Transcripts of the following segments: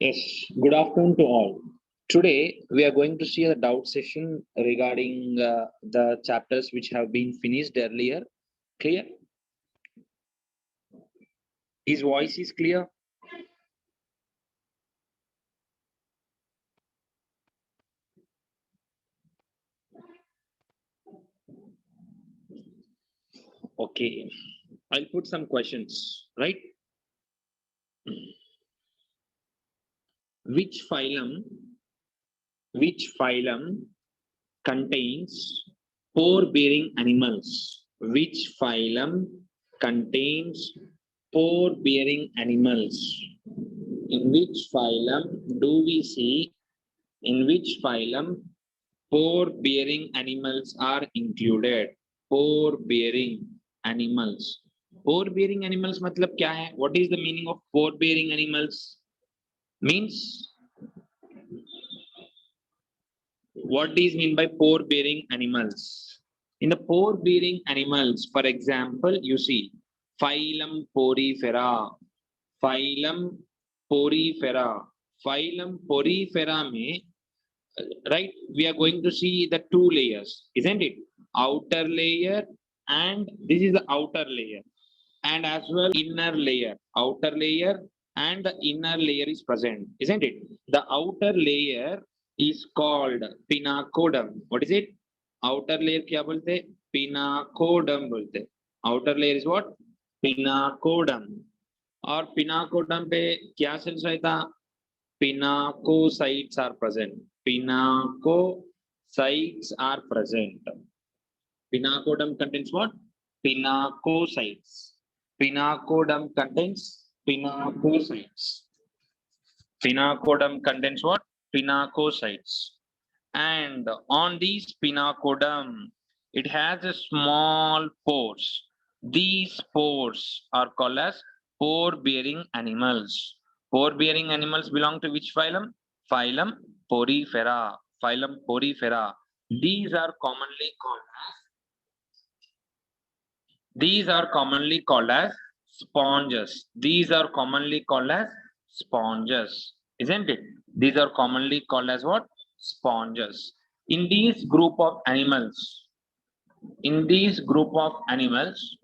Yes, good afternoon to all. Today we are going to see a doubt session regarding the chapters which have been finished earlier. Clear? His voice is clear? Okay, I'll put some questions, right? Which phylum, which phylum contains pore-bearing animals? Which phylum contains pore-bearing animals? In which phylum do we see? In which phylum pore-bearing animals are included? Pore-bearing animals. Pore-bearing animals मतलब क्या है? What is the meaning of pore-bearing animals? Means what is mean by pore-bearing animals? In the pore-bearing animals, for example, you see phylum Porifera. Phylum Porifera. Phylum Porifera में right, we are going to see the two layers, isn't it? Outer layer, and this is the outer layer, and as well inner layer. Outer layer and the inner layer is present, isn't it? The outer layer is called pinnacoderm. What is it? Outer layer क्या बोलते? Pinnacoderm बोलते. Outer layer is what? Pinnacoderm. और pinnacoderm पे क्या cells रहता? Pinacocytes are present. Pinacocytes are present. Pinnacoderm contains what? Pinacocytes. Pinnacoderm contains pinacocytes. Pinnacoderm contains what? Pinacocytes. And on these pinnacoderm, it has a small pores. These pores are called as pore-bearing animals. Pore-bearing animals belong to which phylum? Phylum Porifera. Phylum Porifera. These are commonly called as sponges. These are commonly called as sponges, isn't it? These are commonly called as what? Sponges. In these group of animals, in these group of animals,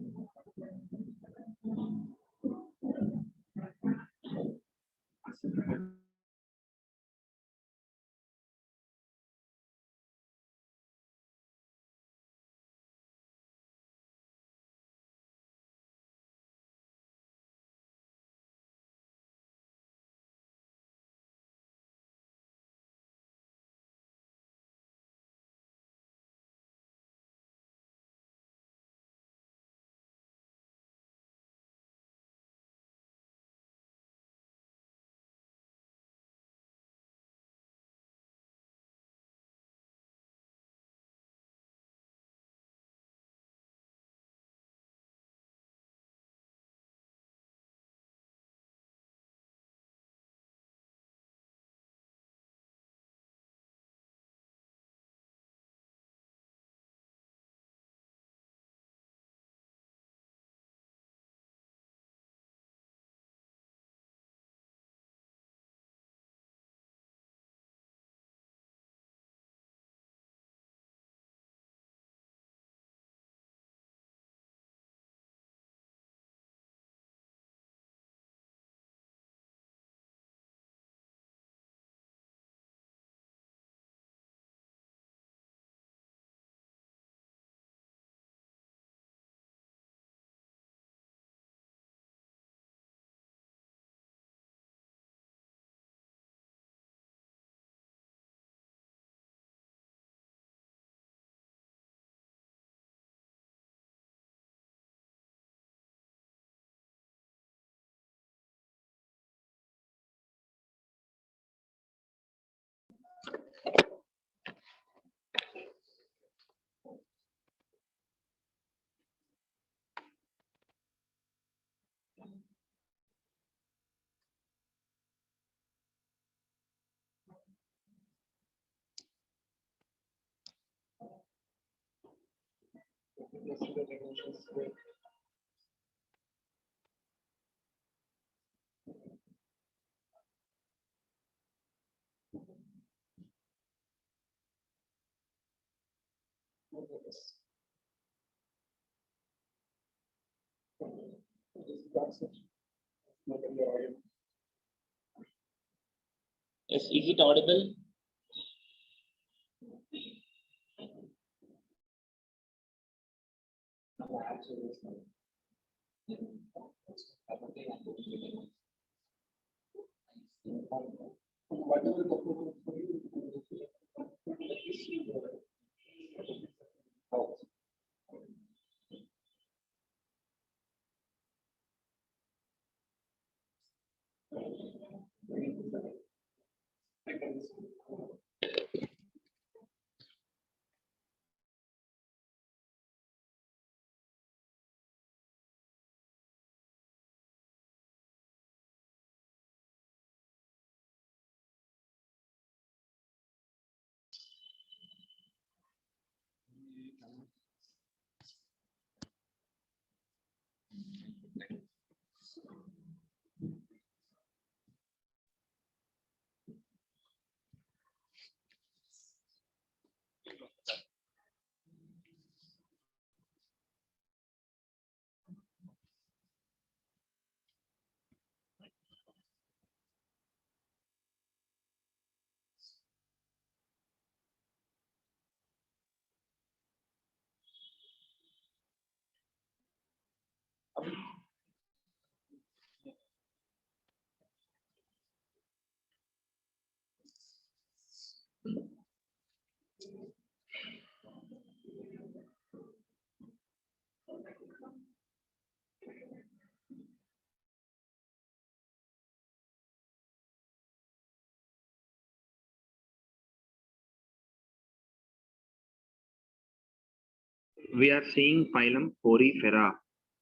Yes, is it audible? We are seeing phylum Porifera,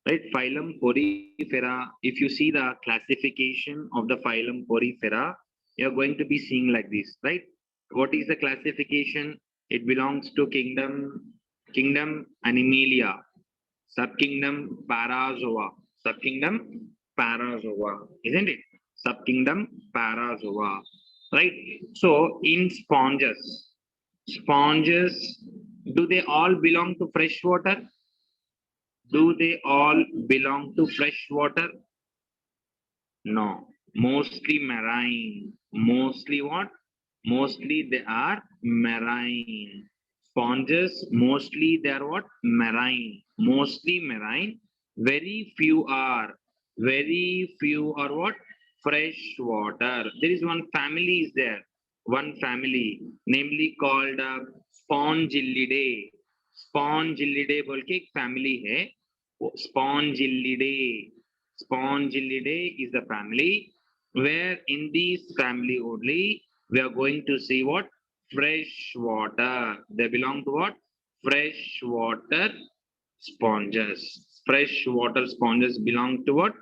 right? Phylum Porifera, if you see the classification of the phylum Porifera, you're going to be seeing like this, right? What is the classification? It belongs to kingdom Animalia, subkingdom Parazoa, subkingdom Parazoa, isn't it? Subkingdom Parazoa, right? So in sponges, do they all belong to fresh water? Do they all belong to fresh water? No, mostly marine. Mostly what? Mostly they are marine. Sponges, mostly they are what? Marine. Mostly marine. Very few are what? Fresh water. There is one family is there. One family, namely called Spongillidae. Spongillidae बोल के एक family है. Spongillidae. Spongillidae is the family where in this family only we are going to see what? Fresh water. They belong to what? Fresh water sponges. Fresh water sponges belong to what?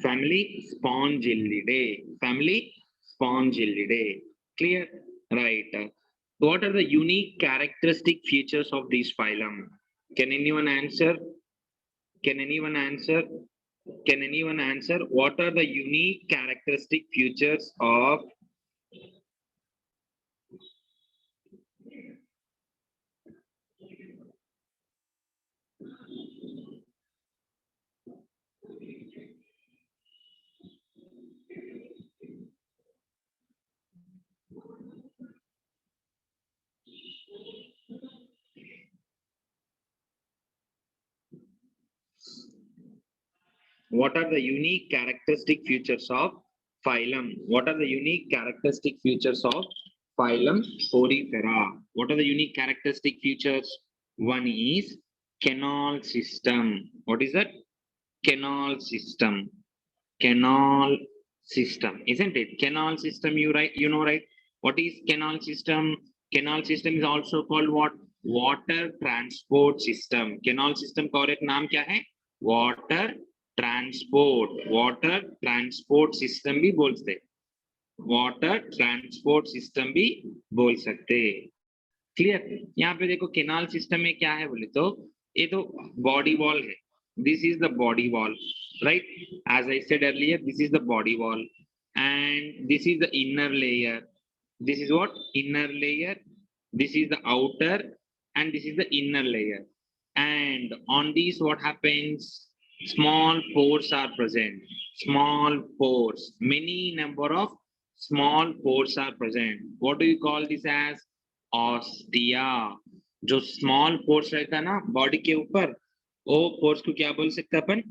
Family Spongillidae. Family Spongillidae. Clear? Right. What are the unique characteristic features of this phylum? Can anyone answer? Can anyone answer? Can anyone answer? What are the unique characteristic features of what are the unique characteristic features of phylum? What are the unique characteristic features of phylum Porifera? What are the unique characteristic features? One is canal system. What is that? Canal system. Canal system, isn't it? Canal system, you know, right? What is canal system? Canal system is also called what? Water transport system. Canal system का और एक नाम क्या है? Water transport system भी बोल सकते. Water transport system भी बोल सकते. क्लियर? यहाँ पे देखो केनाल सिस्टम में क्या है बोले तो ये तो बॉडी वॉल है. This is the body wall, right? As I said earlier, this is the body wall and this is the inner layer. This is what? Inner layer. This is the outer and this is the inner layer. And on these, what happens? Small pores are present. Small pores. Many number of small pores are present. What do you call this as? Ostia. जो small pores रहता है ना body के ऊपर, वो pores को क्या बोल सकते हैं अपन?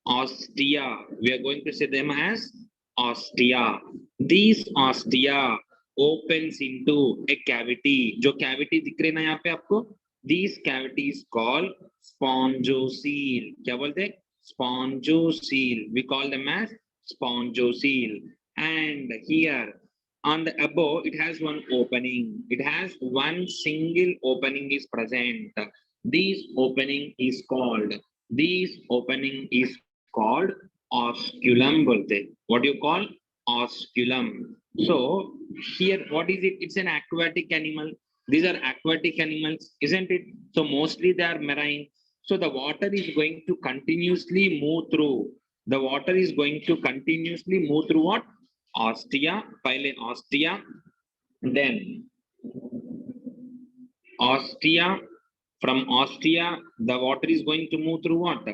Ostia. We are going to say them as ostia. These ostia opens into a cavity. जो cavity दिख रहे ना यहाँ पे आपको, these cavities called spongocele. क्या बोलते हैं? Spongocele. We call them as spongocele. And here on the above, it has one opening. It has one single opening is present. This opening is called osculum. बोलते हैं. What do you call? Osculum. So here, what is it? It's an aquatic animal. These are aquatic animals, isn't it? So mostly they are marine. So the water is going to continuously move through. The water is going to continuously move through what? Ostia. Pile ostia. Then ostia. From ostia, the water is going to move through what?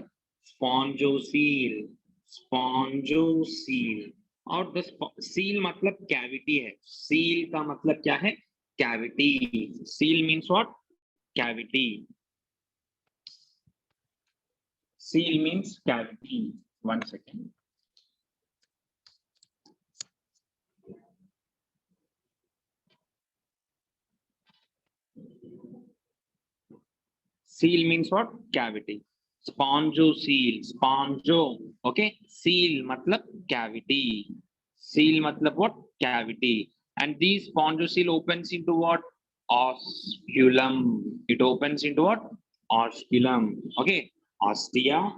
Spongocele. Spongocele. और the seal मतलब cavity है. Seal का मतलब क्या है? Cavity. Seal means what? Cavity. Seal means cavity. One second. Seal means what? Cavity. Spongocele. Spongo. Okay. Seal matlab cavity. Seal matlab what? Cavity. And these spongocele opens into what? Osculum. It opens into what? Osculum. Okay. Ostia.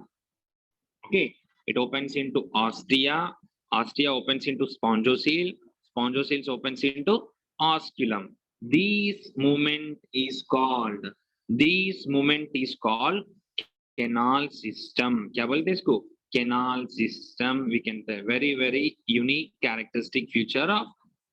Okay. It opens into ostia. Ostia opens into spongocele. Spongocele opens into osculum. This movement is called canal system. क्या बोलते हैं इसको? Canal system. We can say very unique characteristic feature of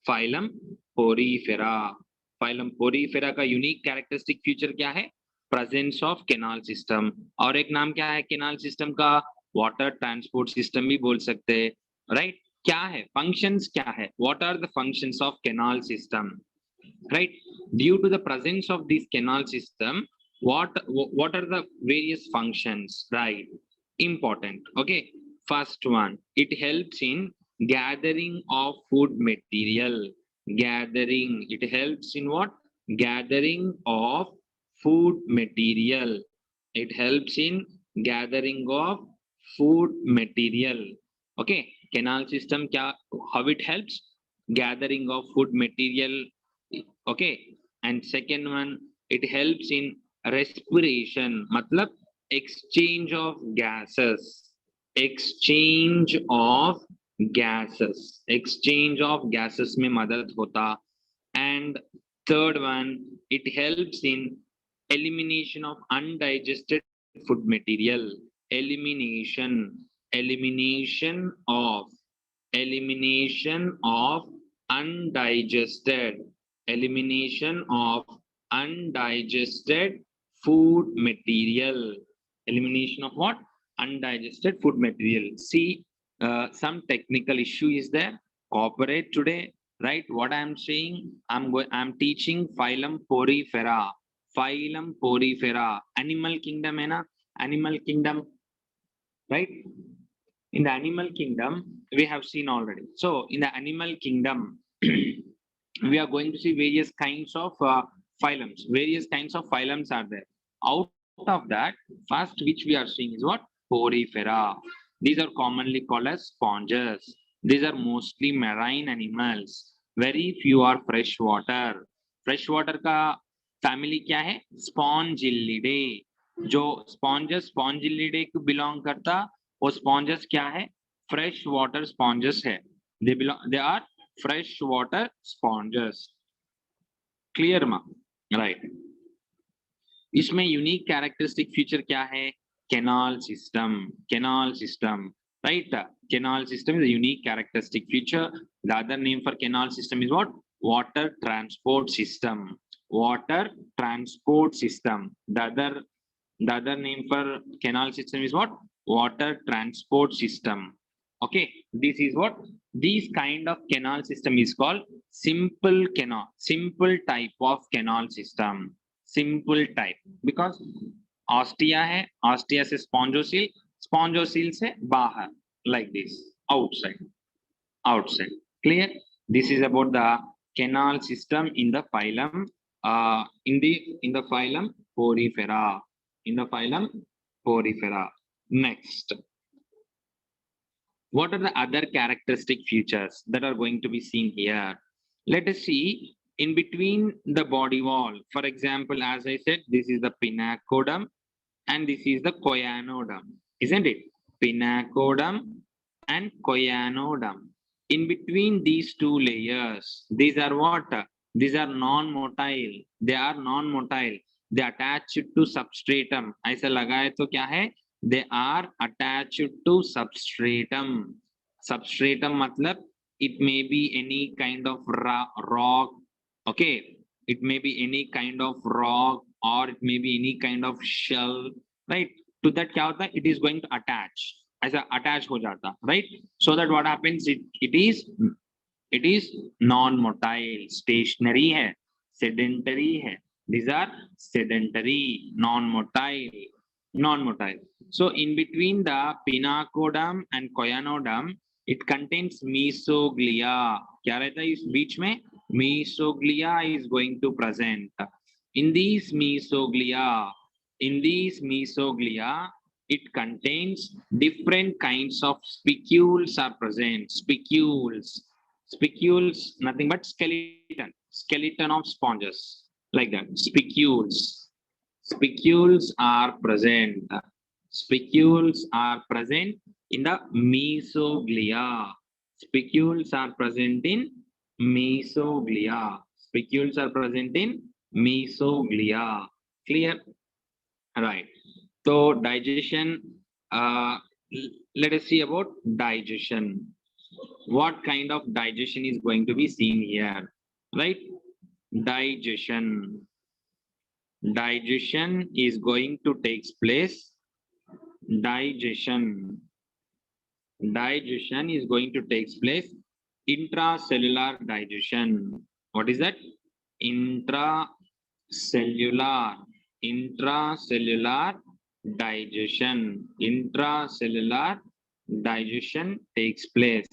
phylum Porifera. Phylum Porifera का unique characteristic feature क्या है? Presence of canal system. और एक नाम क्या है canal system का? Water transport system भी बोल सकते हैं, right? क्या है? Functions क्या है? What are the functions of canal system? Right? Due to the presence of this canal system, what are the various functions? Right? Important. Okay. First one, it helps in gathering of food material. Gathering. It helps in what? Gathering of food material. It helps in gathering of food material. Okay. Canal system क्या? How it helps? Gathering of food material. Okay. And second one, it helps in respiration. मतलब exchange of gases. Exchange of gases. Exchange of gases में मदद होता. And third one, it helps in elimination of undigested food material. Elimination of undigested food material. Elimination of what? Undigested food material. See, some technical issue is there. Cooperate today, right? What I am saying, I'm teaching phylum Porifera. Phylum Porifera. Animal kingdom है ना? Animal kingdom, right? In the animal kingdom, we have seen already. So in the animal kingdom, we are going to see various kinds of phylums. Various kinds of phylums are there. Out of that, first which we are seeing is what? Porifera. These are commonly called as sponges. These are mostly marine animals. Very few are freshwater. Freshwater का family क्या है? Spongillidae. जो sponges Spongillidae को belong करता, वो sponges क्या है? Freshwater sponges है. They are freshwater sponges. Clear ma? Right. इसमें unique characteristic feature क्या है? Canal system. Right? Canal system is a unique characteristic feature. The other name for canal system is what? Water transport system. water transport system. The other name for canal system is what? Water transport system. Okay, this is what these kind of canal system is called simple canal, simple type of canal system. Simple type because ostia है, ostia से spongocoel, spongocoel से बाहर, like this, outside, outside. Clear? This is about the canal system in the phylum, in the phylum Porifera. In the phylum Porifera. Next, what are the other characteristic features that are going to be seen here? Let us see in between the body wall. For example, as I said, this is the pinacodum and this is the choanodum, isn't it? Pinacodum and choanodum. In between these two layers, these are what? These are non-motile. They are non-motile. They attach to substratum. ऐसा लगाए तो क्या है? They are attached to substratum. Substratum matlab it may be any kind of rock. Okay, it may be any kind of rock or it may be any kind of shell, right? To that क्या होता है? It is going to attach. ऐसा attach हो जाता, right? So that what happens? It is non-motile, stationary है, sedentary है. These are sedentary, non-motile, non-motile. So in between the pinacodum and choanodum, it contains mesoglia. क्या रहता है इस बीच में? Mesoglia is going to present. In these mesoglia, it contains different kinds of spicules are present. Spicules, nothing but skeleton of sponges, like that. Spicules are present. Spicules are present in the mesoglia. Spicules are present in mesoglia. Spicules are present in mesoglia. Clear? Right. So digestion, let us see about digestion. What kind of digestion is going to be seen here, right? Digestion is going to take place. Digestion is going to take place. Intracellular digestion. What is that? Intracellular digestion. Intracellular digestion takes place.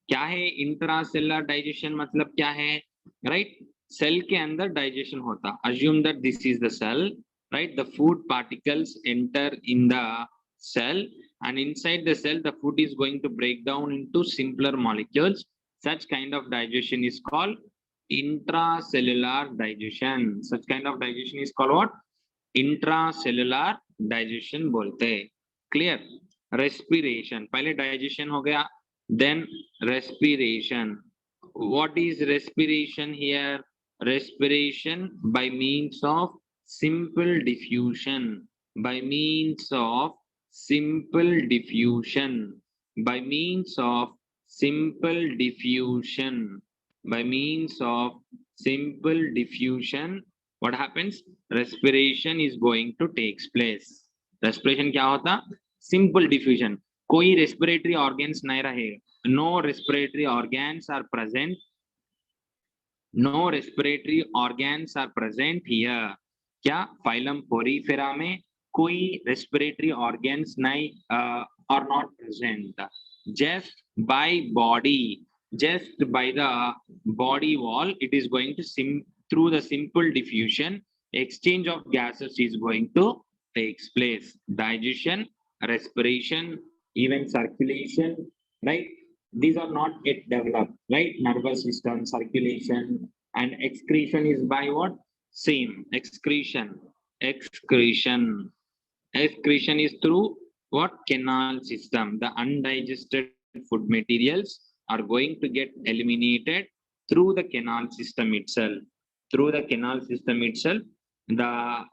क्या है intracellular digestion? मतलब क्या है, right? Cell के अंदर digestion होता. Assume that this is the cell, right? The food particles enter in the cell and inside the cell the food is going to break down into simpler molecules. Such kind of digestion is called intracellular digestion. Such kind of digestion is called what? Intracellular digestion बोलते. Clear? Respiration, पहले digestion हो गया, then respiration. What is respiration here? Respiration by means of simple diffusion. By means of simple diffusion. By means of simple diffusion. By means of simple diffusion, what happens? Respiration is going to take place. Respiration क्या होता? Simple diffusion. कोई respiratory organs नहीं रहेगा. No respiratory organs are present. No respiratory organs are present here. क्या? Phylum Porifera में कोई respiratory organs नहीं are not present. Just by body, just by the body wall, it is going to through the simple diffusion, exchange of gases is going to take place. Digestion, respiration, even circulation, right? These are not yet developed, right? Nervous system, circulation, and excretion is by what? Same. Excretion is through what? Canal system. The undigested food materials are going to get eliminated through the canal system itself. Through the canal system itself, the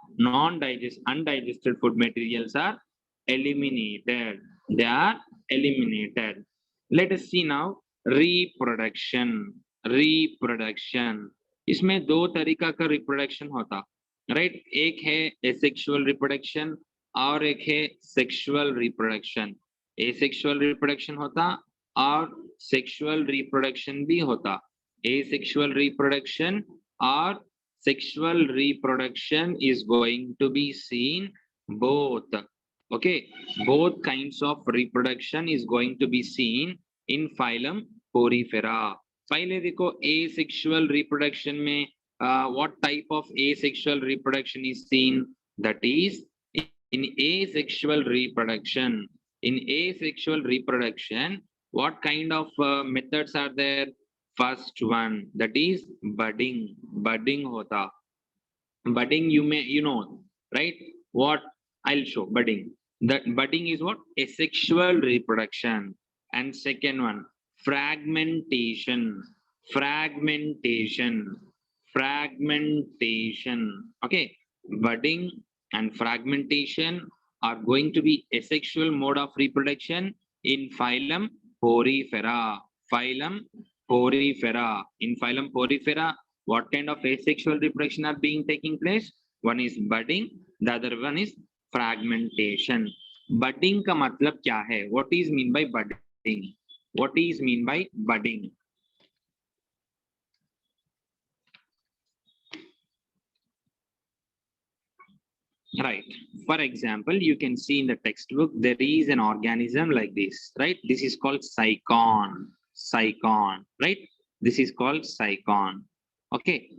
undigested food materials are eliminated. They are eliminated. Let us see now reproduction. Reproduction. इसमें दो तरीका का reproduction होता, right? एक है asexual reproduction और एक है सेक्सुअल रिप्रोडक्शन। एसेक्सुअल रिप्रोडक्शन होता और सेक्सुअल रिप्रोडक्शन भी होता। एसेक्सुअल रिप्रोडक्शन और sexual reproduction is going to be seen both. Okay, both kinds of reproduction is going to be seen in phylum Porifera. पहले देखो asexual reproduction में what type of asexual reproduction is seen? That is in asexual reproduction. In asexual reproduction, what kind of methods are there? First one, that is budding. Budding hota. Budding, you know, right? What? I'll show budding. That budding is what? Asexual reproduction. And second one, fragmentation. Fragmentation. Fragmentation. Okay, budding and fragmentation are going to be asexual mode of reproduction in phylum Porifera. Phylum Porifera. In phylum Porifera, what kind of asexual reproduction are being taking place? One is budding, the other one is fragmentation. Budding का मतलब क्या है? What is mean by budding? What is mean by budding? Right. For example, you can see in the textbook, there is an organism like this, right? This is called cycon. Cycon, right? This is called cycon. Okay.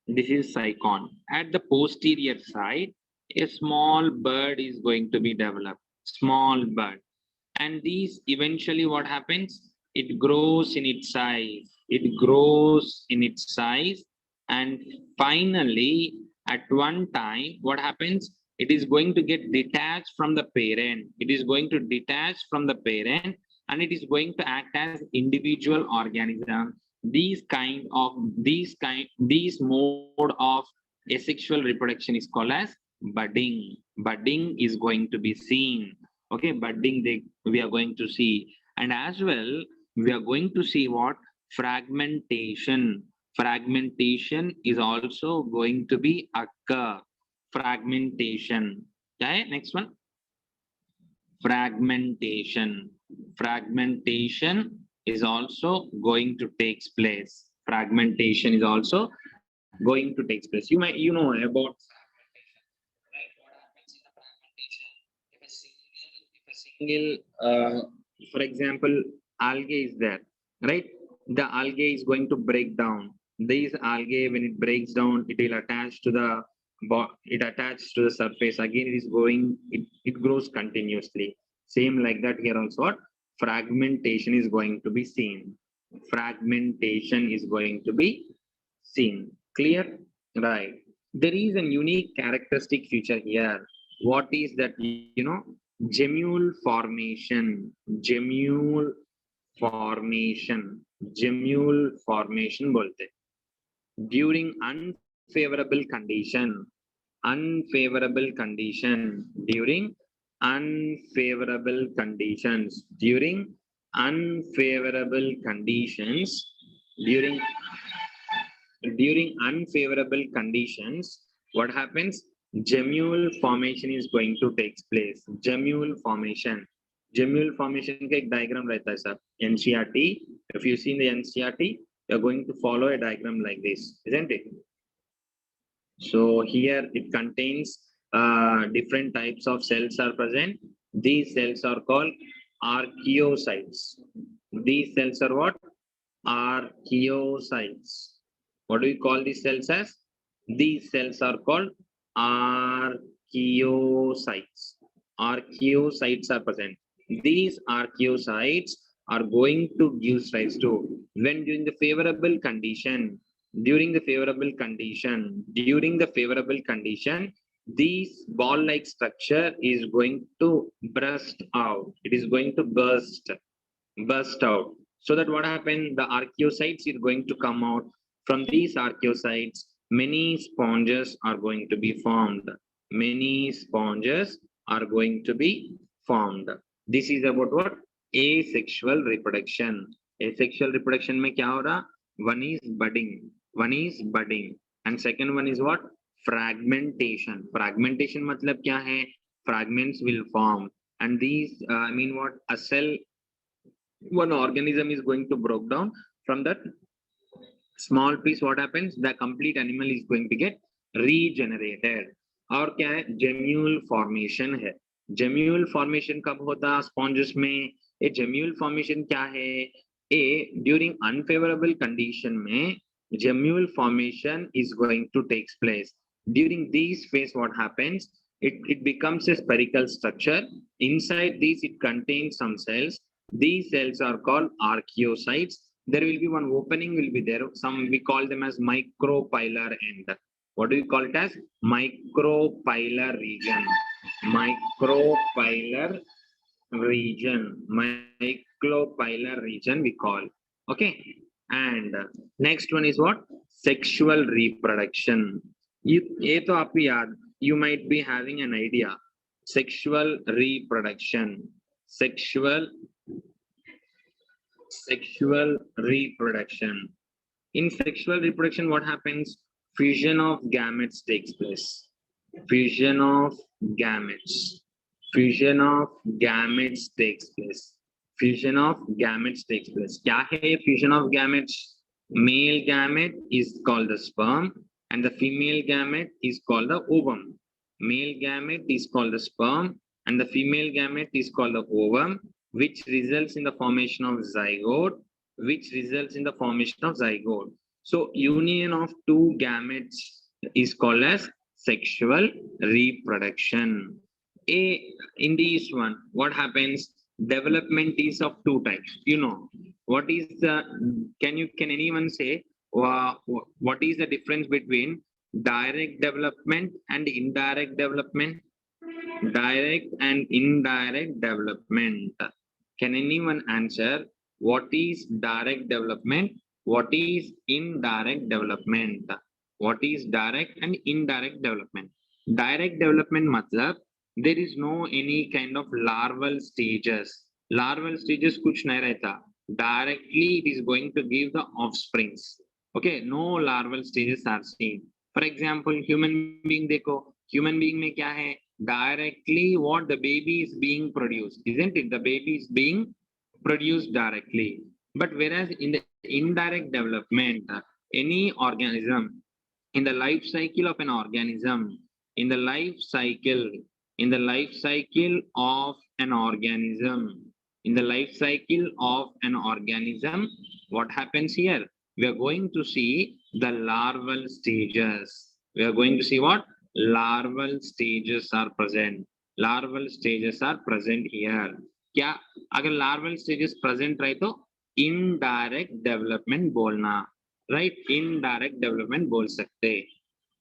This is cycon. At the posterior side, a small bird is going to be developed. Small bird. And these eventually what happens? It grows in its size. It grows in its size. And finally, at one time, what happens? It is going to get detached from the parent. It is going to detach from the parent and it is going to act as individual organism. These mode of asexual reproduction is called as budding. Budding is going to be seen. Okay, budding we are going to see. And as well, we are going to see what? Fragmentation. Fragmentation is also going to be occur. Fragmentation. Okay, next one. Fragmentation. Fragmentation is also going to take place. Fragmentation is also going to take place. You know about single, for example, algae is there, right? The algae is going to break down. These algae, when it breaks down, it will attach to the surface. Again, it grows continuously. Same like that here also. What? Fragmentation is going to be seen. Fragmentation is going to be seen. Clear? Right. There is a unique characteristic feature here. What is that? Gemule formation. Gemule formation. Gemule formation bolte. During unfavorable condition. Unfavorable condition. During unfavorable conditions. During unfavorable conditions. During unfavorable conditions, what happens? Gemule formation is going to take place. Gemule formation. Gemule formation का एक diagram रहता है sir. NCERT. If you see in the NCERT, you're going to follow a diagram like this, isn't it? So here it contains different types of cells are present. These cells are called archaeocytes. These cells are what? Archaeocytes. What do we call these cells as? These cells are called archaeocytes. Archaeocytes are present. These archaeocytes are going to give rise to, when during the favorable condition, this ball-like structure is going to burst out. It is going to burst out. So that what happened? The archaeocytes is going to come out. From these archaeocytes, many sponges are going to be formed. Many sponges are going to be formed. This is about what? Asexual reproduction. Asexual reproduction में क्या हो रहा? One is budding, and second one is what? Fragmentation. Fragmentation मतलब क्या है? Fragments will form, and these I mean what? A cell, one organism is going to break down from that small piece. What happens? The complete animal is going to get regenerated. और क्या है? Gemule formation है. Gemule formation कब होता? Sponges में. ये gemule formation क्या है? During unfavorable condition में gemule formation is going to take place. During this phase, what happens? It becomes a spherical structure. Inside this, it contains some cells. These cells are called archaeocytes. There will be one opening will be there. Some we call them as micropylar end. What do we call it as? Micropylar region. Micropylar region we call. Okay. And next one is what? Sexual reproduction. You might be having an idea. Sexual reproduction. Sexual reproduction. In sexual reproduction, what happens? Fusion of gametes takes place. Fusion of gametes takes place. Fusion of gametes takes place. क्या है fusion of gametes? Male gamete is called the sperm, and the female gamete is called the ovum. Male gamete is called the sperm, and the female gamete is called the ovum, which results in the formation of zygote, So union of two gametes is called as sexual reproduction. In this one, what happens? Development is of two types. You know, what is the, can anyone say what is the difference between direct development and indirect development? Direct and indirect development. Can anyone answer what is direct development? What is indirect development? What is direct and indirect development? Direct development matlab there is no any kind of larval stages. Larval stages kuch nahi rehta. Directly it is going to give the offsprings. Okay, no larval stages are seen. For example, human being dekho. Human being में क्या है? Directly what the baby is being produced, isn't it? The baby is being produced directly. But whereas in the indirect development, any organism, in the life cycle of an organism, in the life cycle of an organism, what happens here? We are going to see the larval stages. We are going to see what? Larval stages are present. Larval stages are present here. क्या अगर larval stages present रहे तो indirect development बोलना, right? Indirect development बोल सकते.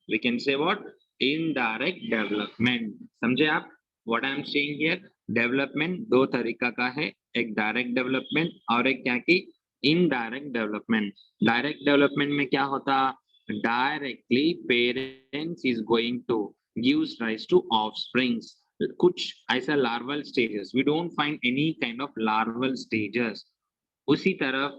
We can say what? Indirect development. समझे आप? What I am saying here? Development दो तरीका का है, एक direct development और एक क्या की indirect development. Direct development में क्या होता? Directly parents is going to gives rise to offsprings. कुछ ऐसा larval stages. We don't find any kind of larval stages. उसी तरफ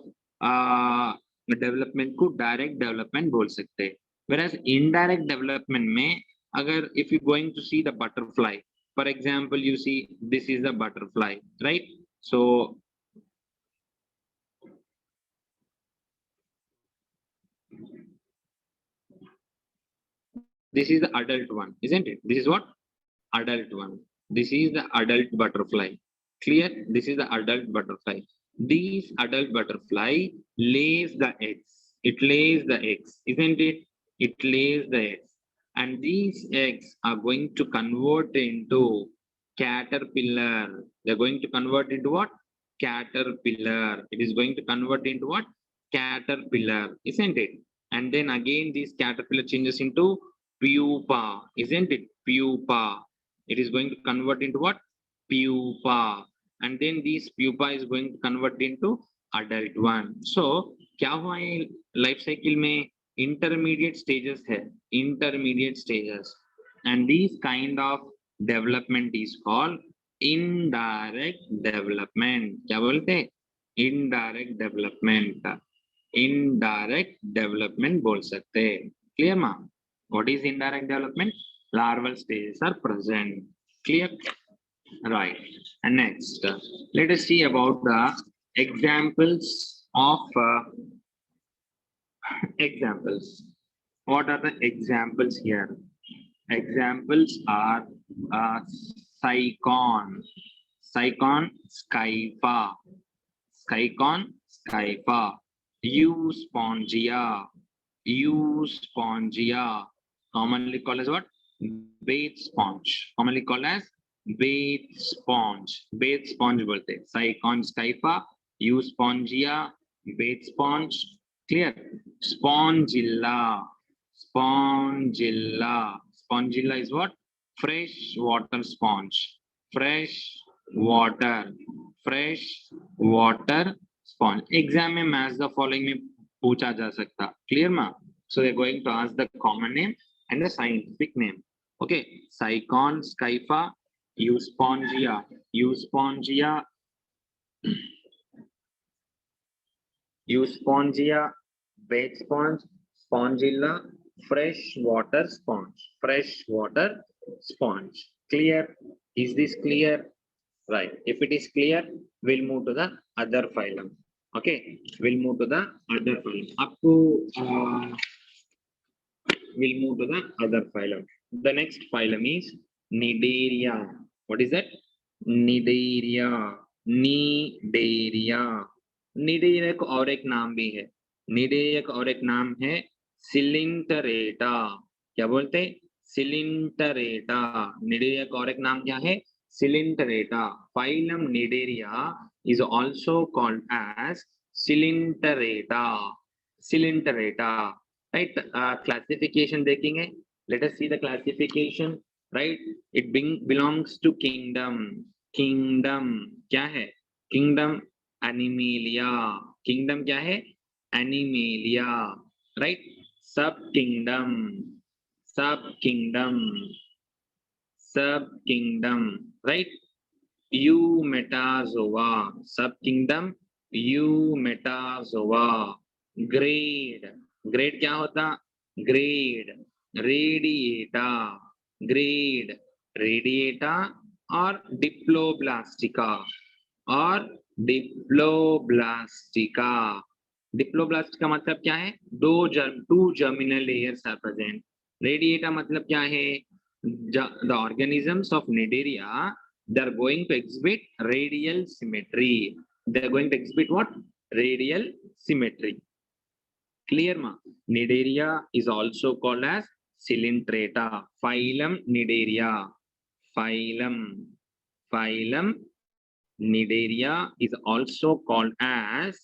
development को direct development बोल सकते हैं. Whereas indirect development में अगर if you going to see the butterfly, for example, you see this is the butterfly, right? So this is the adult one, isn't it? This is what? Adult one. This is the adult butterfly. Clear? This is the adult butterfly. This adult butterfly lays the eggs. It lays the eggs, isn't it? It lays the eggs. And these eggs are going to convert into caterpillar. They're going to convert into what? Caterpillar. It is going to convert into what? Caterpillar, isn't it? And then again, this caterpillar changes into pupa, isn't it? Pupa. It is going to convert into what? Pupa. And then this pupa is going to convert into adult one. So, क्या हुआ है life cycle में intermediate stages है, intermediate stages, and these kind of development is called indirect development. क्या बोलते हैं? Indirect development, indirect development बोल सकते हैं. क्लियर मा? What is indirect development? Larval stages are present. Clear? Right. And next, let us see about the examples of examples. What are the examples here? Examples are Sycon, Sycon, Skypha, Skycon, Skypha, Euspongia, Euspongia, commonly called as what? Bait sponge, commonly called as bait sponge. Bait sponge बोलते हैं. Sycon, Skypha, Euspongia, bait sponge. Clear? Spongilla, Spongilla. Spongilla is what? Fresh water sponge. Fresh water. Fresh water sponge. Exam में match the following में पूछा जा सकता. Clear मा? So they're going to ask the common name and the scientific name. Okay. Sycon, Skypha, Euspongia. Euspongia. Euspongia, bait sponge, Spongilla, fresh water sponge. Fresh water sponge. Clear? Is this clear? Right. If it is clear, we'll move to the other phylum. Okay. We'll move to the other phylum. Up to we'll move to the other phylum. The next phylum is Cnidaria. What is that? Cnidaria. Cnidaria. Cnidaria को और एक नाम भी है. Cnidaria का और एक नाम है Coelenterata. क्या बोलते हैं? Coelenterata. Cnidaria का और एक नाम क्या है? Coelenterata. Phylum Cnidaria is also called as Coelenterata. Coelenterata. Right? Classification देखेंगे. Let us see the classification. Right? It belongs to kingdom. Kingdom क्या है? Kingdom Animalia. Kingdom क्या है? Animalia. Right? Subkingdom. Subkingdom. Subkingdom. Right? Eumetazoa. Subkingdom Eumetazoa. Grade. Grade क्या होता? Grade. Radiata. Grade. Radiata or Diploblastica. और डिप्लोब्लास्टिका. डिप्लोब्लास्टिका मतलब क्या है? Two germinal layers are present. Radiata मतलब क्या है? The organisms of Cnidaria, they are going to exhibit radial symmetry. They are going to exhibit what? Radial symmetry. Clear ma? Cnidaria is also called as Coelenterata. Phylum Cnidaria. Phylum. Phylum Cnidaria is also called as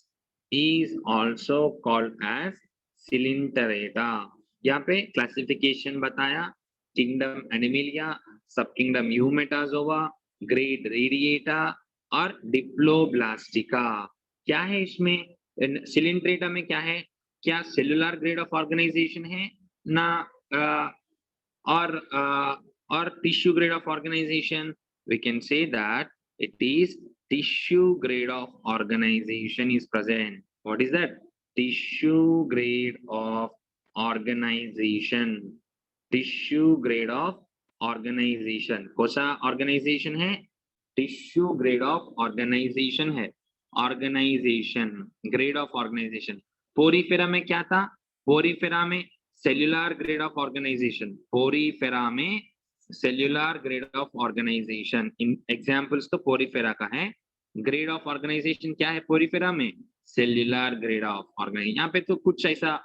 Coelenterata. यहाँ पे classification बताया. Kingdom Animalia, sub kingdom Eumetazoa, grade Radiata और Diploblastica. क्या है इसमें? Coelenterata में क्या है? क्या सेलुलर ग्रेड ऑफ ऑर्गेनाइजेशन है ना और tissue grade of organisation? We can say that it is tissue grade of organization is present. What is that? Tissue grade of organization. Tissue grade of organization. कौन-सा organization है? Tissue grade of organization है. Organization. Grade of organization. Porifera में क्या था? Porifera में cellular grade of organization. Porifera में cellular grade of organization. In examples तो Porifera का है. Grade of organization क्या है पोरीफेरा में? Cellular grade of organization. यहाँ पे तो कुछ ऐसा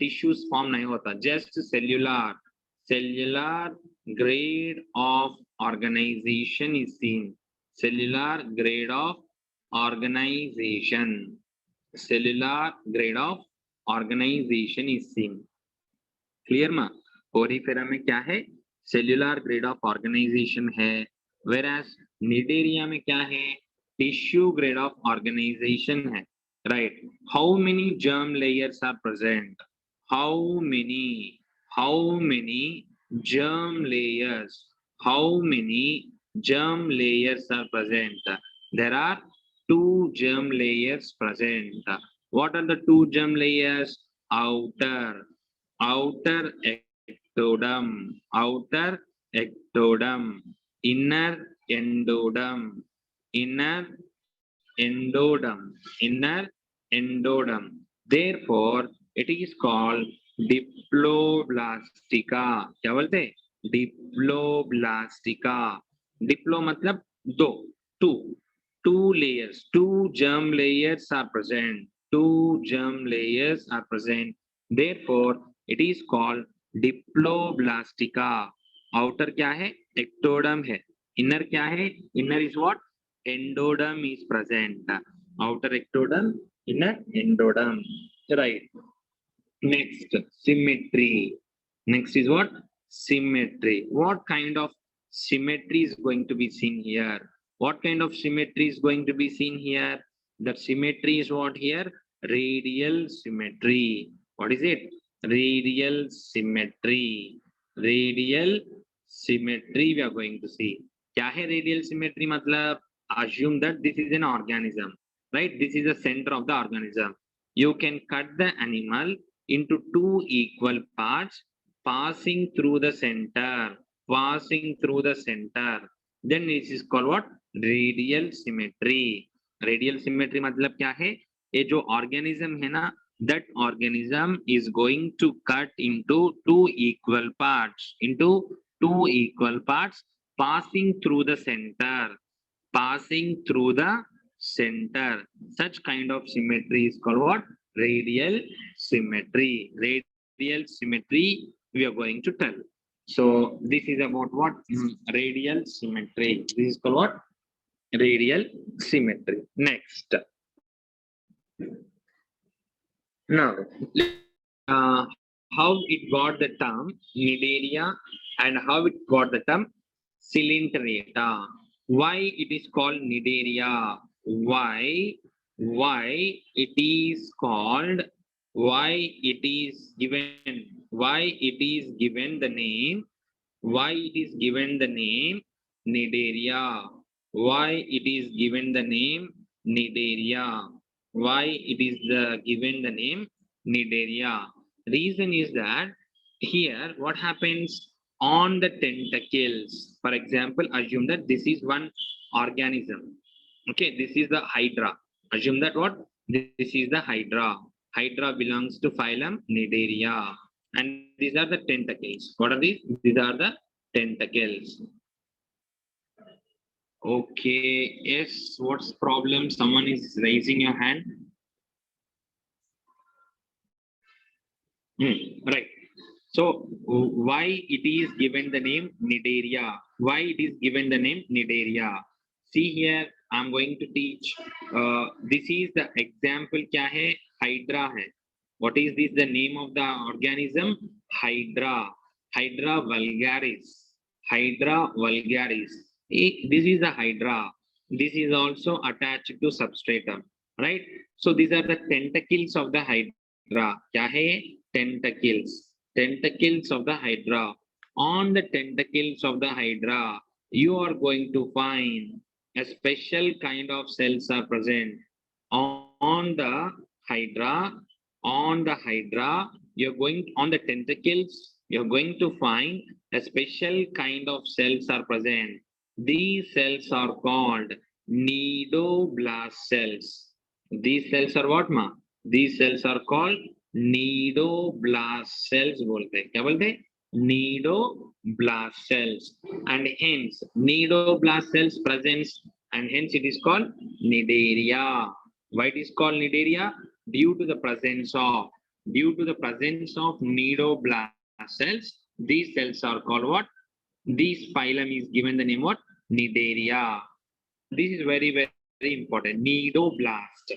tissues form नहीं होता. Just cellular grade of organization is seen. Cellular grade of organization. Cellular grade of organization is seen. Clear मा? पोरीफेरा में क्या है? सेल्युलर ग्रेड ऑफ ऑर्गेनाइजेशन है. whereas Cnidaria में क्या है? टिश्यू ग्रेड ऑफ ऑर्गेनाइजेशन है. Right. How many germ layers are present? How many germ layers? How many germ layers are present? There are two germ layers present. What are the two germ layers? Outer outer ectoderm, inner endoderm, inner inner endoderm. Therefore, it is called डिप्लोब्लास्टिका. क्या बोलते हैं? डिप्लोब्लास्टिका. Diplo मतलब दो, to, two layers, two germ layers are present. Two germ layers are present. Therefore, it is called डिप्लोब्लास्टिका. Outer क्या है? Ectoderm है. Inner क्या है? Inner is what? Endoderm is present. Outer ectoderm, inner endoderm. Right. Next, symmetry. Next is what? Symmetry. What kind of symmetry is going to be seen here? What kind of symmetry is going to be seen here? The symmetry is what here? Radial symmetry. What is it? Radial symmetry. Radial symmetry we are going to see. क्या है radial symmetry? मतलब assume that this is an organism, right? This is the center of the organism. You can cut the animal into two equal parts, passing through the center, then this is called what? Radial symmetry. Radial symmetry मतलब क्या है? ये जो organism है ना, that organism is going to cut into two equal parts, passing through the center, Such kind of symmetry is called what? Radial symmetry. Radial symmetry we are going to tell. So this is about what? Radial symmetry. This is called what? Radial symmetry. Next. Now, how it got the term Cnidaria and how it got the term Coelenterata. Why it is called Cnidaria? Why it is called? Why it is given? Why it is given the name? Why it is given the name Cnidaria? Why it is given the name Cnidaria? Why it is given the name Cnidaria? Reason is that here what happens on the tentacles. For example, assume that this is one organism. Okay, this is the Hydra. Assume that what? This is the Hydra. Hydra belongs to phylum Cnidaria. And these are the tentacles. What are these? These are the tentacles. Okay, yes, what's the problem? Someone is raising your hand. Right. So why it is given the name Cnidaria? Why it is given the name Cnidaria? See here, I'm going to teach. This is the example. क्या है? Hydra है. What is this? The name of the organism? Hydra. Hydra vulgaris. Hydra vulgaris. This is the Hydra. This is also attached to substratum, right? So these are the tentacles of the Hydra. क्या है? Tentacles. Tentacles of the Hydra. On the tentacles of the Hydra, you are going to find a special kind of cells are present. On the Hydra, you're going on the tentacles, you're going to find a special kind of cells are present. These cells are called cnidoblast cells. These cells are what, ma? These cells are called cnidoblast cells. बोलते हैं क्या बोलते हैं? Cnidoblast cells, and hence cnidoblast cells presence, and hence it is called Cnidaria. Why it is called Cnidaria? Due to the presence of cnidoblast cells, these cells are called what? This phylum is given the name what? Cnidaria. This is very, very important. Cnidoblast.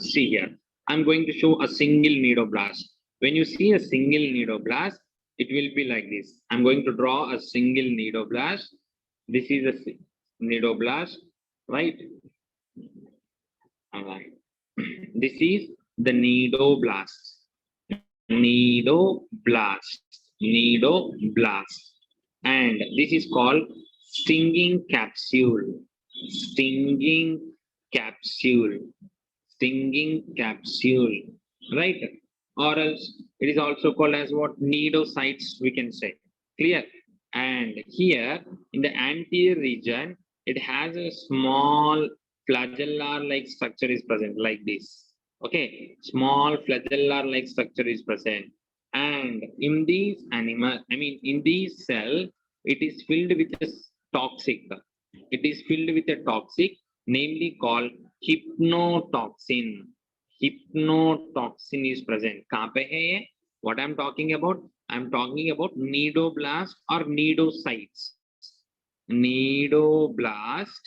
See here. I'm going to show a single cnidoblast. When you see a single cnidoblast, it will be like this. I'm going to draw a single cnidoblast. This is a cnidoblast, right? All right. This is the cnidoblast. Cnidoblast. And this is called stinging capsule. stinging capsule, stinging capsule, right? Or else it is also called as what? Cnidocytes, we can say. Clear? And here in the anterior region, it has a small flagellar-like structure is present like this. Okay, small flagellar-like structure is present. And in these animal, I mean, in these cell, it is filled with a toxic. It is filled with a toxic, namely called hypnotoxin. Hypnotoxin is present. कहाँ पे है ये? What I'm talking about? I'm talking about nidoblast or nidocytes. Nidoblast,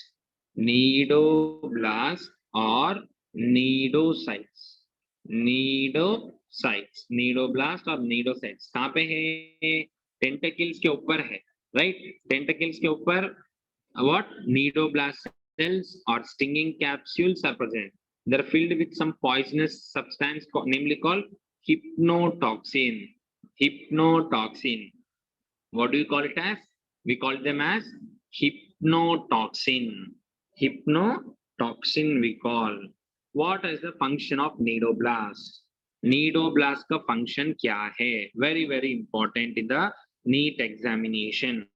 nidoblast or nidocytes. Nidocytes, nidoblast or nidocytes. कहाँ पे है? Tentacles के ऊपर है, right? Tentacles के ऊपर what? Nidoblast cells or stinging capsules are present. They're filled with some poisonous substance, namely called hypnotoxin. Hypnotoxin. What do you call it as? We call them as hypnotoxin. Hypnotoxin we call. What is the function of nidoblast? Nidoblast का function क्या है? Very, very important in the NEET examination.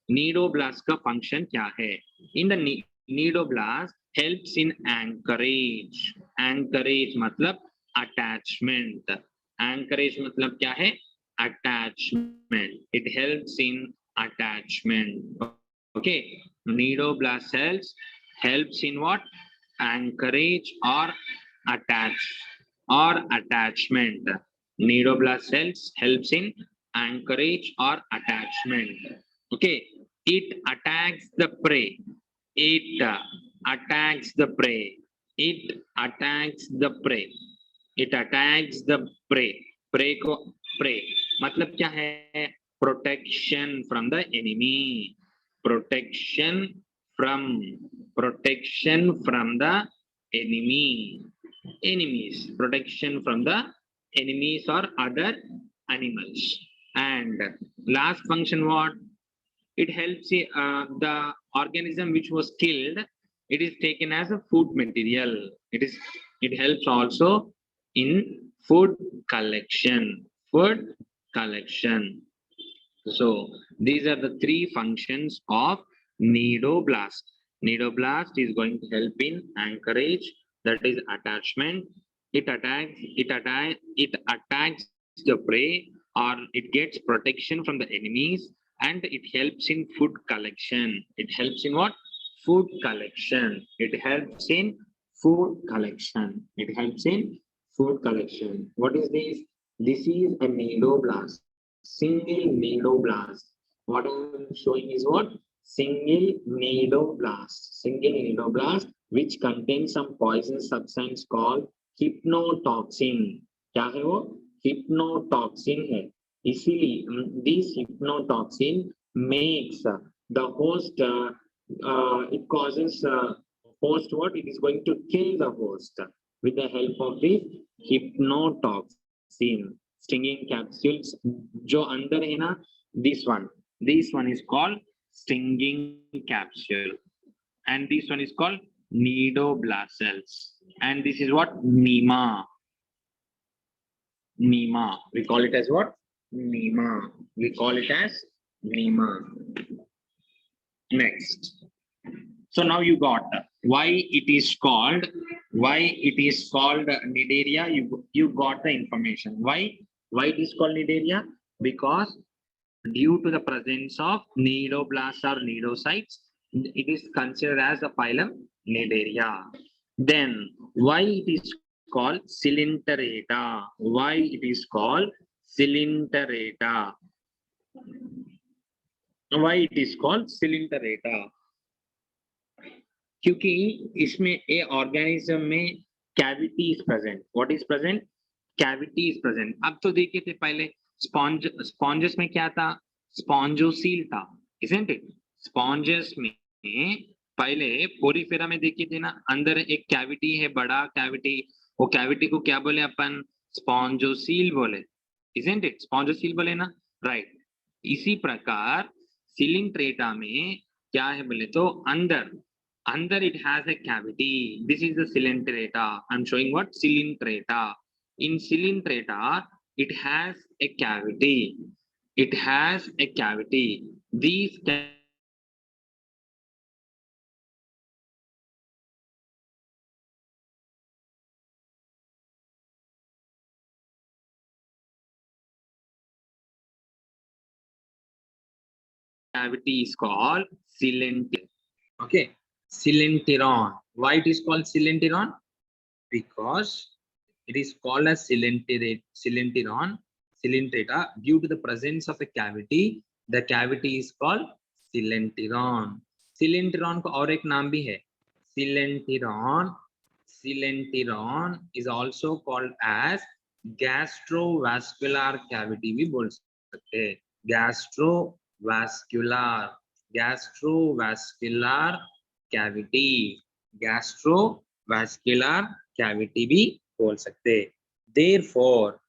Nidoblast का function क्या है? In the nidoblast helps in anchorage. Anchorage मतलब attachment. Anchorage मतलब क्या है? Attachment. It helps in attachment. Okay. Nidoblast cells helps in what? Anchorage or attachment. Nidoblast cells helps in anchorage or attachment. Okay. It attacks the prey. It attacks the prey. It attacks the prey. It attacks the prey. Prey को prey मतलब क्या है? Protection from the enemy. Protection from the enemy. Enemies. Protection from the enemies or other animals. And last function what? It helps the organism which was killed. It is taken as a food material. It helps also in food collection. Food collection. So these are the three functions of nidoblast. Nidoblast is going to help in anchorage, that is attachment. It attacks the prey, or it gets protection from the enemies, and it helps in food collection. It helps in what? Food collection. It helps in food collection. It helps in food collection. What is this? This is a nidoblast. Single nidoblast. What I'm showing is what? Single nidoblast. Single nidoblast which contains some poison substance called hypnotoxin. क्या है वो? Hypnotoxin है. इसीलिए this hypnotoxin makes the host. It causes host what? It is going to kill the host with the help of this hypnotoxin. Stinging capsules जो अंदर है ना, this one is called stinging capsule, and this one is called nidoblast cells, and this is what? Nema. We call it as what? Nema. We call it as nema. Next. So now you got why it is called Nidaria. You got the information. Why it is called Nidaria? Because due to the presence of nidoblasts or nidocytes, it is considered as a phylum Nidaria. Then why it is called Coelenterata? Why it is called Coelenterata? Why it is called Coelenterata? क्योंकि इसमें ए organism में cavity is present. What is present? Cavity is present. अब तो देखे थे पहले sponges में क्या था? स्पॉन्जोसील था, इजंट इट? स्पॉन्जेस में पहले पोरीफेरा में देखे थे ना, अंदर एक कैविटी है, बड़ा कैविटी. वो कैविटी को क्या बोले अपन? स्पॉन्जोसील बोले, इजंट इट? स्पॉन्जोसील बोले ना, राइट. इसी प्रकार सिलिंट्रेटा में क्या है बोले तो अंदर Under it has a cavity. This is the Coelenterata. I'm showing what? Coelenterata. In Coelenterata, it has a cavity. It has a cavity. These cavity is called coelenteron. Okay, coelenteron. Why it is called coelenteron? Because it is called as coelenteron, coelenterata, due to the presence of a cavity. The cavity is called coelenteron. Coelenteron को और एक नाम भी है, coelenteron. Coelenteron is also called as gastrovascular cavity भी बोल सकते हैं. Gastrovascular, gastrovascular cavity, gastrovascular cavity भी बोल सकते. Therefore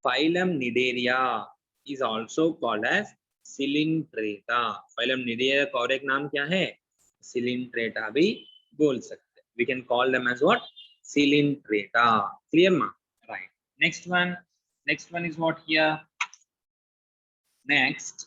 phylum Nidaria is also called as Coelenterata. phylum Nidaria का और एक नाम क्या है? Coelenterata भी बोल सकते. We can call them as what? Coelenterata. Clear ma? Right. Next one is what here? Next,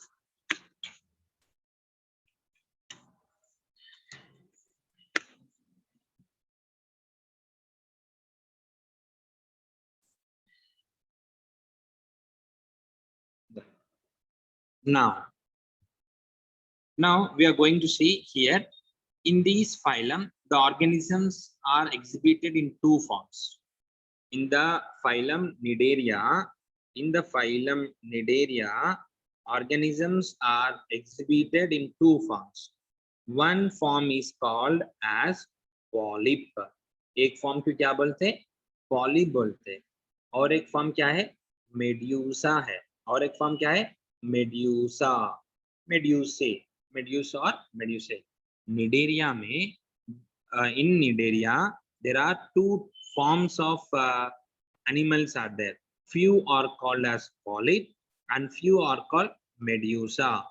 now we are going to see here, in these phylum the organisms are exhibited in two forms. In the phylum Nidaria, organisms are exhibited in two forms. One form is called as polyp. एक form को क्या बोलते हैं? Polyp बोलते हैं. और एक form क्या है? मेड्यूसा है. और एक फॉर्म क्या है? मेड्यूसा, मेड्यूसे, मेड्यूसा और मेड्यूसे. निडेरिया में, in Nidaria there are two forms of animals are there. Few are called as polyp and few are called medusa.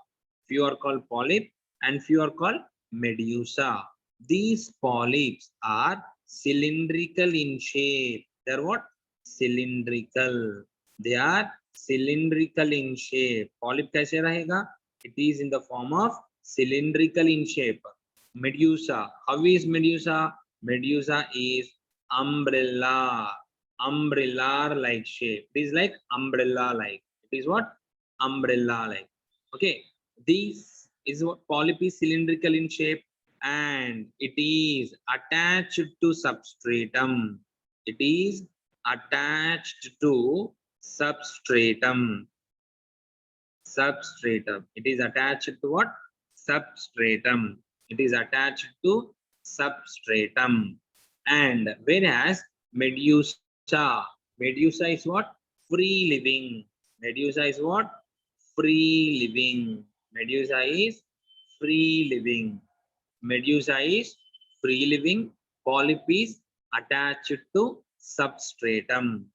Few are called polyp and few are called medusa. These polyps are cylindrical in shape. They are what? Cylindrical. They are cylindrical in shape. Polyp कैसे रहेगा? It is in the form of cylindrical in shape. Medusa. How is Medusa? Medusa is umbrella, umbrella-like shape. It is like umbrella-like. It is what? Umbrella-like. Okay. This is what? Polyp is cylindrical in shape and it is attached to substratum. It is attached to substratum. Substratum. It is attached to what? Substratum. It is attached to substratum. And whereas medusa, medusa is what? Free living. Medusa is what? Free living. Medusa is free living. Medusa is free living. Polyp is attached to substratum.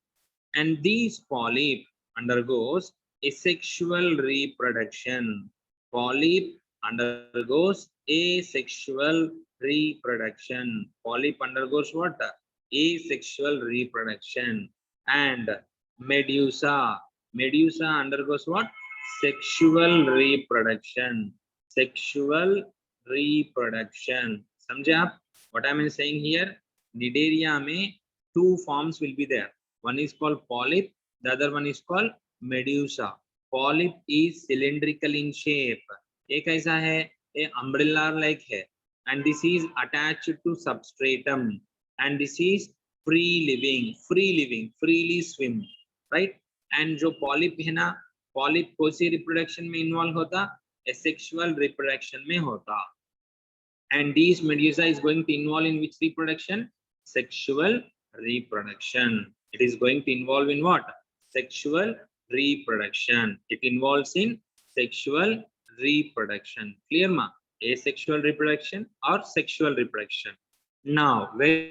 And these polyp undergoes asexual reproduction. Polyp undergoes asexual reproduction. Polyp undergoes what? Asexual reproduction. And medusa, medusa undergoes what? Sexual reproduction. Sexual reproduction. समझे आप? What am I saying here? Nidaria में two forms will be there. One is called polyp, the other one is called medusa. Polyp is cylindrical in shape. एक ऐसा है, ये umbrella like है, and this is attached to substratum, and this is free living, freely swim, right? And जो polyp है ना, polyp कौन सी reproduction में involve होता? Asexual reproduction में होता. And these medusa is going to involve in which reproduction? Sexual reproduction. It is going to involve in what? Sexual reproduction. It involves in sexual reproduction. Clear ma? Asexual reproduction or sexual reproduction. Now, where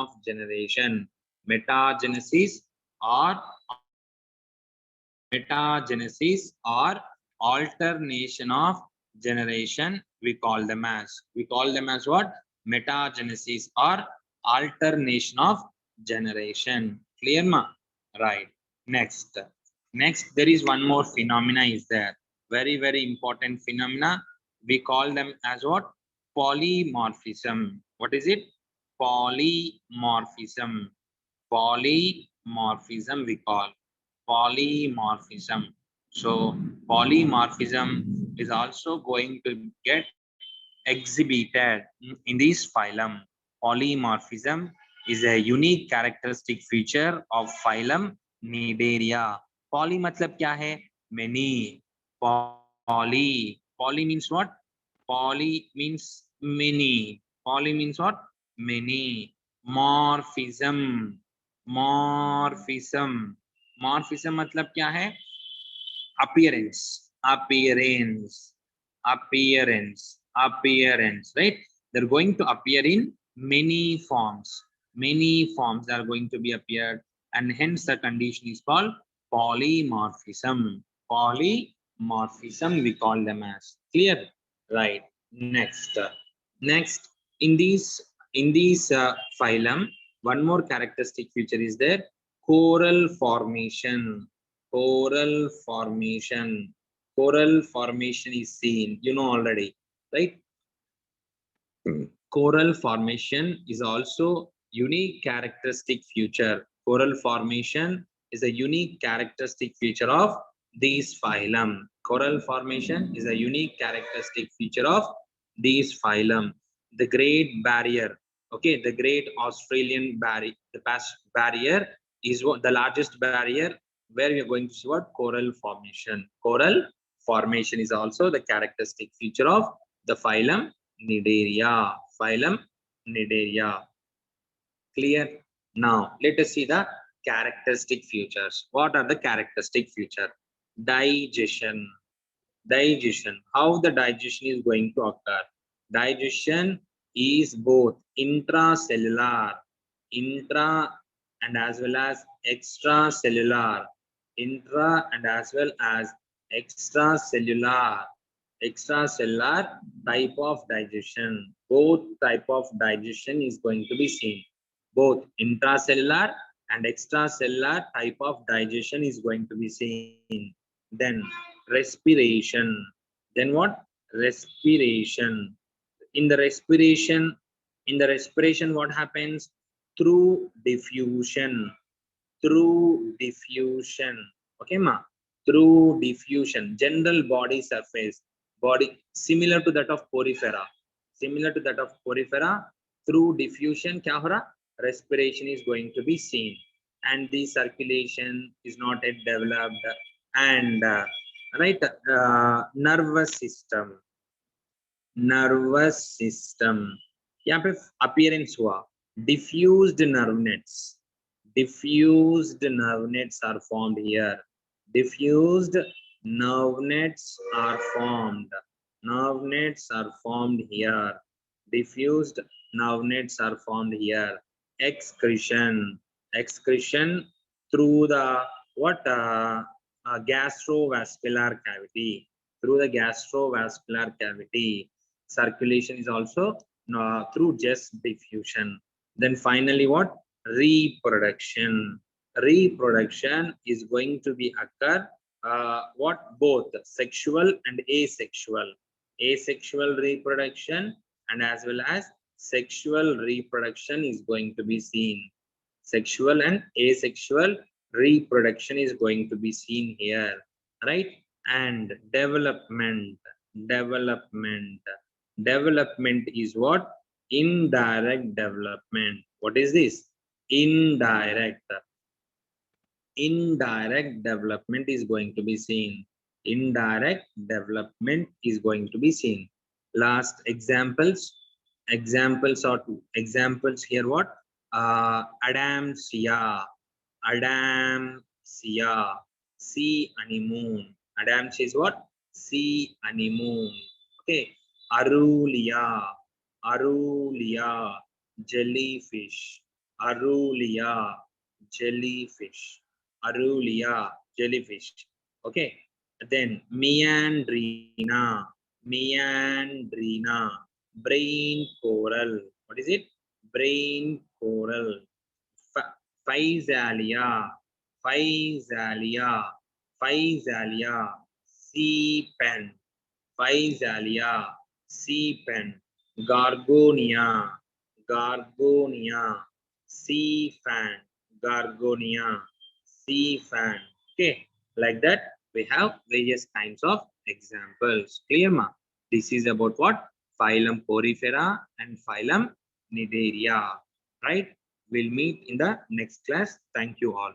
of generation. Metagenesis or alternation of generation, we call them as what? Metagenesis or alternation of generation. Clear ma? Right. Next there is one more phenomena is there, very important phenomena. We call them as what? Polymorphism. What is it? Polymorphism. Polymorphism we call. Polymorphism. So polymorphism is also going to get exhibited in this phylum. Polymorphism is a unique characteristic feature of phylum Cnidaria. Poly मतलब क्या है? Many. Poly means what? Poly means many. Poly means what? Many. Morphism. Morphism. Morphism मतलब क्या है? Appearance. Appearance, right? They're going to appear in many forms. Many forms are going to be appeared, and hence the condition is called polymorphism. Polymorphism we call them as. Clear? Right. Next in these phylum, one more characteristic feature is there: coral formation. Coral formation is seen, you know already, right? Coral formation is also unique characteristic feature. Coral formation is a unique characteristic feature of these phylum. Coral formation is a unique characteristic feature of these phylum. The Great Barrier, okay, the Great Australian Barrier, barrier is what the largest barrier, where we are going to see what? Coral formation. Coral formation is also the characteristic feature of the phylum Cnidaria. Phylum Cnidaria. Clear? Now let us see the characteristic features. What are the characteristic feature? Digestion. How the digestion is going to occur? Digestion is both intracellular, intra and as well as extracellular, intra and as well as extracellular type of digestion. Both type of digestion is going to be seen. Both intracellular and extracellular type of digestion is going to be seen. Then respiration. Then what? Respiration. In the respiration what happens? Through diffusion. Okay ma? Through diffusion. General body surface, body similar to that of porifera. Through diffusion kya ho raha? Respiration is going to be seen, and the circulation is not yet developed. And right, nervous system यहाँ पे appearance हुआ. Diffused nerve nets are formed here. Diffused nerve nets are formed. Diffused nerve nets are formed here. Excretion through the what? Gastrovascular cavity. Through the gastrovascular cavity. Circulation is also through just diffusion. Then finally what? Reproduction is going to be occur what? Both sexual and asexual reproduction, and as well as sexual reproduction is going to be seen. Sexual and asexual reproduction is going to be seen here, right? And development is what? Indirect development. What is this? Indirect development is going to be seen. Last examples or two examples here. What? Adamsia, sea anemone. Adamsia is what? Sea anemone. Okay. Arulia, jellyfish. Arulia, jellyfish. Arulia, jellyfish. Okay. Then meandrina, meandrina, brain coral. What is it? Brain coral. Physalia, Physalia, Physalia, sea pen. Physalia, sea pen. Gargonia, Gargonia, sea fan. Gargonia, sea fan. Okay, like that we have various kinds of examples. Clear, ma? This is about what? Phylum Porifera and phylum Cnidaria. Right? We'll meet in the next class. Thank you all.